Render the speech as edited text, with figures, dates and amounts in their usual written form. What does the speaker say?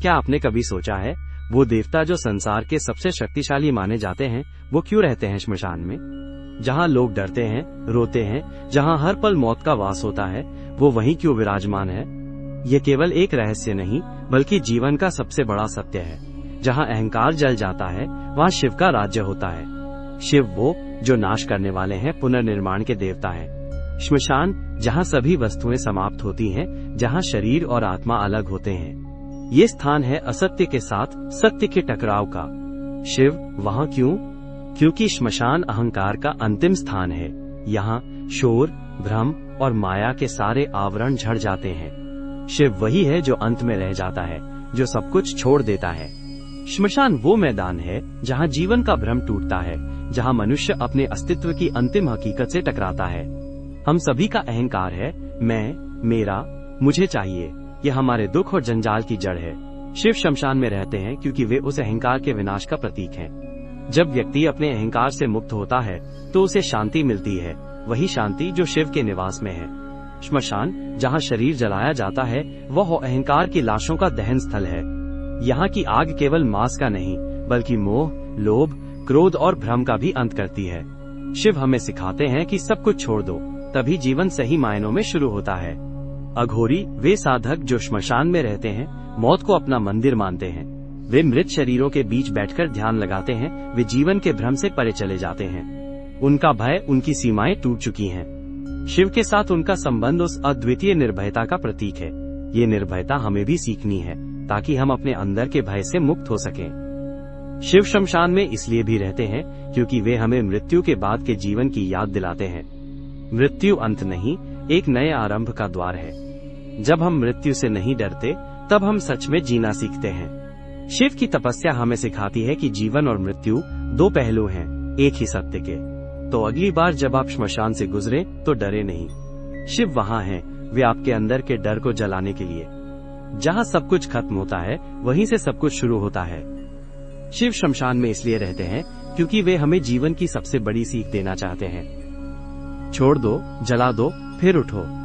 क्या आपने कभी सोचा है, वो देवता जो संसार के सबसे शक्तिशाली माने जाते हैं, वो क्यों रहते हैं श्मशान में? जहाँ लोग डरते हैं, रोते हैं, जहाँ हर पल मौत का वास होता है, वो वहीं क्यों विराजमान है? ये केवल एक रहस्य नहीं, बल्कि जीवन का सबसे बड़ा सत्य है। जहाँ अहंकार जल जाता है, वहाँ शिव का राज्य होता है। शिव वो जो नाश करने वाले हैं, पुनर्निर्माण के देवता हैं। श्मशान जहाँ सभी वस्तुएं समाप्त होती हैं, जहाँ शरीर और आत्मा अलग होते हैं। ये स्थान है असत्य के साथ सत्य के टकराव का। शिव वहाँ क्यों? क्योंकि श्मशान अहंकार का अंतिम स्थान है। यहाँ शोर, भ्रम और माया के सारे आवरण झड़ जाते हैं। शिव वही है जो अंत में रह जाता है, जो सब कुछ छोड़ देता है। श्मशान वो मैदान है जहाँ जीवन का भ्रम टूटता है, जहाँ मनुष्य अपने अस्तित्व की अंतिम हकीकत से टकराता है। हम सभी का अहंकार है, मैं, मेरा, मुझे चाहिए। ये हमारे दुख और जंजाल की जड़ है। शिव श्मशान में रहते हैं क्योंकि वे उस अहंकार के विनाश का प्रतीक हैं। जब व्यक्ति अपने अहंकार से मुक्त होता है तो उसे शांति मिलती है, वही शांति जो शिव के निवास में है। श्मशान जहाँ शरीर जलाया जाता है, वह अहंकार की लाशों का दहन स्थल है। यहाँ की आग केवल मांस का नहीं, बल्कि मोह, लोभ, क्रोध और भ्रम का भी अंत करती है। शिव हमें सिखाते हैं कि सब कुछ छोड़ दो, तभी जीवन सही मायनों में शुरू होता है। अघोरी वे साधक जो श्मशान में रहते हैं, मौत को अपना मंदिर मानते हैं। वे मृत शरीरों के बीच बैठकर ध्यान लगाते हैं, वे जीवन के भ्रम से परे चले जाते हैं। उनका भय, उनकी सीमाएं टूट चुकी हैं। शिव के साथ उनका संबंध उस अद्वितीय निर्भयता का प्रतीक है। ये निर्भयता हमें भी सीखनी है, ताकि हम अपने अंदर के भय से मुक्त हो सकें। शिव श्मशान में इसलिए भी रहते हैं क्योंकि वे हमें मृत्यु के बाद के जीवन की याद दिलाते हैं। मृत्यु अंत नहीं, एक नए आरंभ का द्वार है। जब हम मृत्यु से नहीं डरते, तब हम सच में जीना सीखते हैं। शिव की तपस्या हमें सिखाती है कि जीवन और मृत्यु दो पहलू हैं, एक ही सत्य के। तो अगली बार जब आप श्मशान से गुजरे तो डरे नहीं। शिव वहाँ हैं, वे आपके अंदर के डर को जलाने के लिए। जहाँ सब कुछ खत्म होता है, वहीं से सब कुछ शुरू होता है। शिव श्मशान में इसलिए रहते हैं क्योंकि वे हमें जीवन की सबसे बड़ी सीख देना चाहते हैं। छोड़ दो, जला दो, फिर उठो।